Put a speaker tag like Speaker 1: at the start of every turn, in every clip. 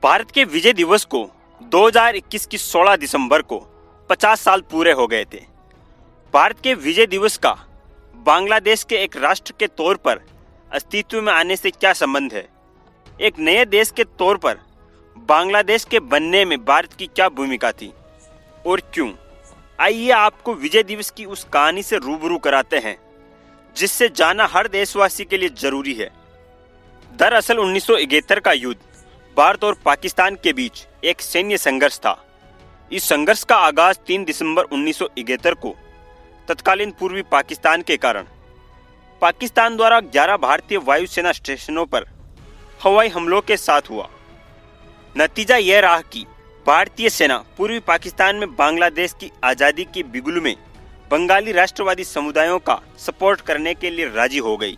Speaker 1: भारत के विजय दिवस को 2021 की 16 दिसंबर को 50 साल पूरे हो गए थे। भारत के विजय दिवस का बांग्लादेश के एक राष्ट्र के तौर पर अस्तित्व में आने से क्या संबंध है? एक नए देश के तौर पर बांग्लादेश के बनने में भारत की क्या भूमिका थी और क्यों? आइए आपको विजय दिवस की उस कहानी से रूबरू कराते हैं जिससे जानना हर देशवासी के लिए जरूरी है। दरअसल 1971 का युद्ध भारत और पाकिस्तान के बीच एक सैन्य संघर्ष था। इस संघर्ष का आगाज 3 दिसंबर 1971 को तत्कालीन पूर्वी पाकिस्तान के कारण पाकिस्तान द्वारा 11 भारतीय वायुसेना स्टेशनों पर हवाई हमलों के साथ हुआ। नतीजा यह रहा कि भारतीय सेना पूर्वी पाकिस्तान में बांग्लादेश की आज़ादी के बिगुल में बंगाली राष्ट्रवादी समुदायों का सपोर्ट करने के लिए राजी हो गई।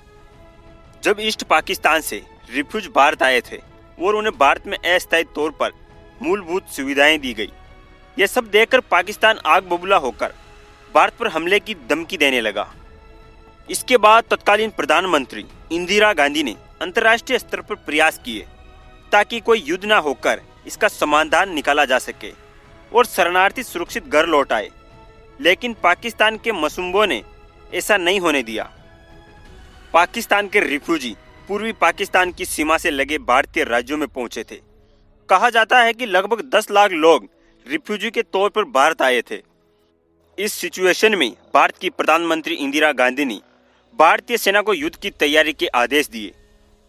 Speaker 1: जब ईस्ट पाकिस्तान से रिफ्यूज भारत आए थे और उन्हें भारत में अस्थायी तौर पर मूलभूत सुविधाएं दी गई, यह सब देखकर पाकिस्तान आग बबूला होकर भारत पर हमले की धमकी देने लगा। इसके बाद तत्कालीन प्रधानमंत्री इंदिरा गांधी ने अंतर्राष्ट्रीय स्तर पर प्रयास किए ताकि कोई युद्ध न होकर इसका समाधान निकाला जा सके और शरणार्थी सुरक्षित घर लौट आए, लेकिन पाकिस्तान के मसूबों ने ऐसा नहीं होने दिया। पाकिस्तान के रिफ्यूजी पूर्वी पाकिस्तान की सीमा से लगे भारतीय राज्यों में पहुंचे थे। कहा जाता है कि लगभग 10 लाख लोग रिफ्यूजी के तौर पर भारत आए थे। इस सिचुएशन में भारत की प्रधानमंत्री इंदिरा गांधी ने भारतीय सेना को युद्ध की तैयारी के आदेश दिए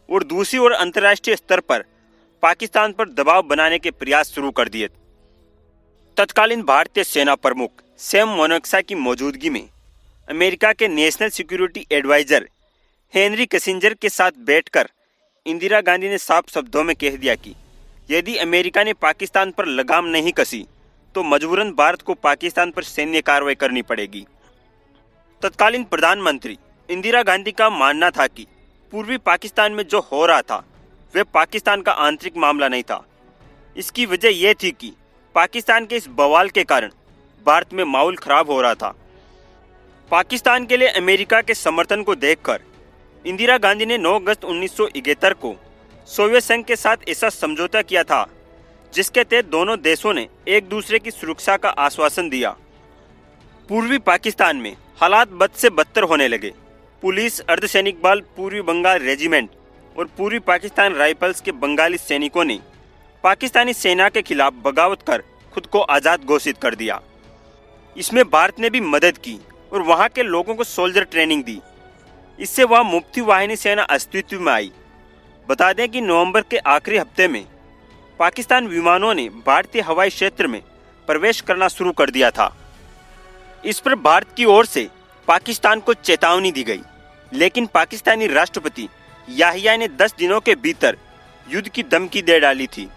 Speaker 1: और दूसरी ओर अंतर्राष्ट्रीय स्तर पर पाकिस्तान पर दबाव बनाने के प्रयास शुरू कर दिए। तत्कालीन भारतीय सेना प्रमुख सैम मोनक्सा की मौजूदगी में अमेरिका के national security adviser Henry Kissinger के साथ बैठकर इंदिरा गांधी ने साफ शब्दों में कह दिया कि यदि अमेरिका ने पाकिस्तान पर लगाम नहीं कसी तो मजबूरन भारत को पाकिस्तान पर सैन्य कार्रवाई करनी पड़ेगी। तत्कालीन प्रधानमंत्री इंदिरा गांधी का मानना था कि पूर्वी पाकिस्तान में जो हो रहा था वह पाकिस्तान का आंतरिक मामला नहीं था। इसकी वजह यह थी कि पाकिस्तान के इस बवाल के कारण भारत में माहौल खराब हो रहा था। पाकिस्तान के लिए अमेरिका के समर्थन को देखकर इंदिरा गांधी ने 9 अगस्त 1971 को सोवियत संघ के साथ ऐसा समझौता किया था जिसके तहत दोनों देशों ने एक दूसरे की सुरक्षा का आश्वासन दिया। पूर्वी पाकिस्तान में हालात बद से बदतर होने लगे। पुलिस, अर्धसैनिक बल, पूर्वी बंगाल रेजिमेंट और पूर्वी पाकिस्तान राइफल्स के बंगाली सैनिकों ने पाकिस्तानी सेना के खिलाफ बगावत कर खुद को आज़ाद घोषित कर दिया। इसमें भारत ने भी मदद की और वहाँ के लोगों को सोल्जर ट्रेनिंग दी। इससे वहाँ मुफ्ती वाहिनी सेना अस्तित्व में आई। बता दें कि नवंबर के आखिरी हफ्ते में पाकिस्तान विमानों ने भारतीय हवाई क्षेत्र में प्रवेश करना शुरू कर दिया था। इस पर भारत की ओर से पाकिस्तान को चेतावनी दी गई, लेकिन पाकिस्तानी राष्ट्रपति याहिया ने 10 दिनों के भीतर युद्ध की धमकी दे डाली थी।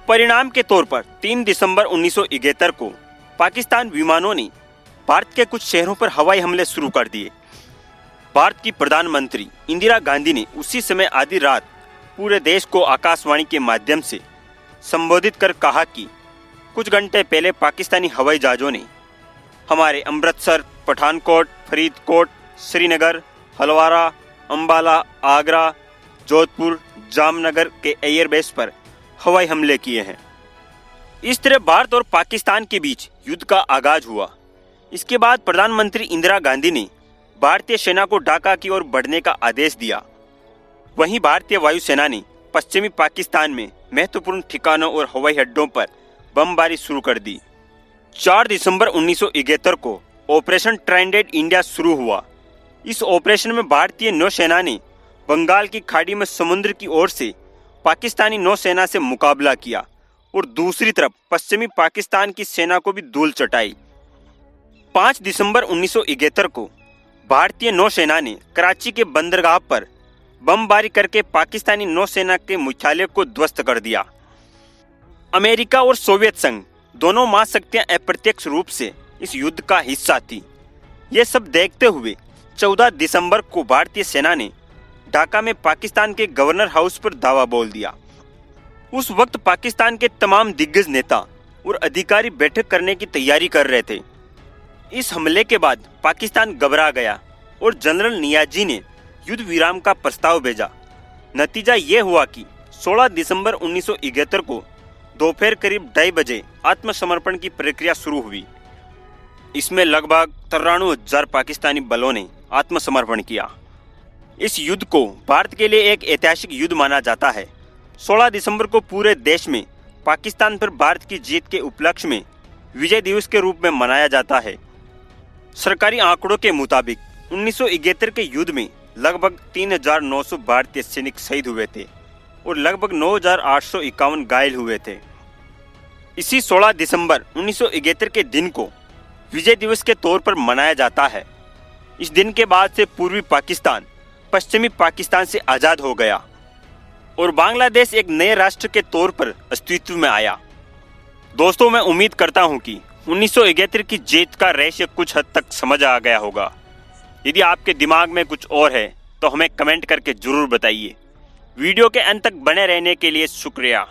Speaker 1: परिणाम के तौर पर 3 दिसंबर 1971 को पाकिस्तान विमानों ने भारत के कुछ शहरों पर हवाई हमले शुरू कर दिए। भारत की प्रधानमंत्री इंदिरा गांधी ने उसी समय आधी रात पूरे देश को आकाशवाणी के माध्यम से संबोधित कर कहा कि कुछ घंटे पहले पाकिस्तानी हवाई जहाज़ों ने हमारे अमृतसर, पठानकोट, फरीदकोट, श्रीनगर, हलवारा, अंबाला, आगरा, जोधपुर, जामनगर के एयरबेस पर हवाई हमले किए हैं। इस तरह भारत और पाकिस्तान के बीच युद्ध का आगाज हुआ। इसके बाद प्रधानमंत्री इंदिरा गांधी ने भारतीय सेना को ढाका की ओर बढ़ने का आदेश दिया। वहीं भारतीय वायुसेना ने पश्चिमी पाकिस्तान में महत्वपूर्ण ठिकानों और हवाई अड्डों पर बमबारी शुरू कर दी। 4 दिसंबर 1971 को ऑपरेशन ट्राइडेंट इंडिया शुरू हुआ। इस ऑपरेशन में भारतीय नौसेना ने बंगाल की खाड़ी में समुद्र की ओर से पाकिस्तानी नौसेना से मुकाबला किया और दूसरी तरफ पश्चिमी पाकिस्तान की सेना को भी धूल चटाई। 5 दिसंबर 1971 को भारतीय नौसेना ने कराची के बंदरगाह पर बमबारी करके पाकिस्तानी नौसेना के मुख्यालय को ध्वस्त कर दिया। अमेरिका और सोवियत संघ दोनों महाशक्तियां अप्रत्यक्ष रूप से इस युद्ध का हिस्सा थी। ये सब देखते हुए 14 दिसंबर को भारतीय सेना ने ढाका में पाकिस्तान के गवर्नर हाउस पर धावा बोल दिया। उस वक्त पाकिस्तान के तमाम दिग्गज नेता और अधिकारी बैठक करने की तैयारी कर रहे थे। इस हमले के बाद पाकिस्तान घबरा गया और जनरल नियाजी ने युद्ध विराम का प्रस्ताव भेजा। नतीजा ये हुआ कि 16 दिसंबर 1971 को दोपहर करीब 2:30 बजे आत्मसमर्पण की प्रक्रिया शुरू हुई। इसमें लगभग 93,000 पाकिस्तानी बलों ने आत्मसमर्पण किया। इस युद्ध को भारत के लिए एक ऐतिहासिक युद्ध माना जाता है। 16 दिसंबर को पूरे देश में पाकिस्तान पर भारत की जीत के उपलक्ष्य में विजय दिवस के रूप में मनाया जाता है। सरकारी आंकड़ों के मुताबिक 1971 के युद्ध में लगभग 3,900 भारतीय सैनिक शहीद हुए थे और लगभग 9,851 घायल हुए थे। इसी 16 दिसंबर 1971 के दिन को विजय दिवस के तौर पर मनाया जाता है। इस दिन के बाद से पूर्वी पाकिस्तान पश्चिमी पाकिस्तान से आज़ाद हो गया और बांग्लादेश एक नए राष्ट्र के तौर पर अस्तित्व में आया। दोस्तों, मैं उम्मीद करता हूं कि 1971 की जीत का रहस्य कुछ हद तक समझ आ गया होगा। यदि आपके दिमाग में कुछ और है तो हमें कमेंट करके जरूर बताइए। वीडियो के अंत तक बने रहने के लिए शुक्रिया।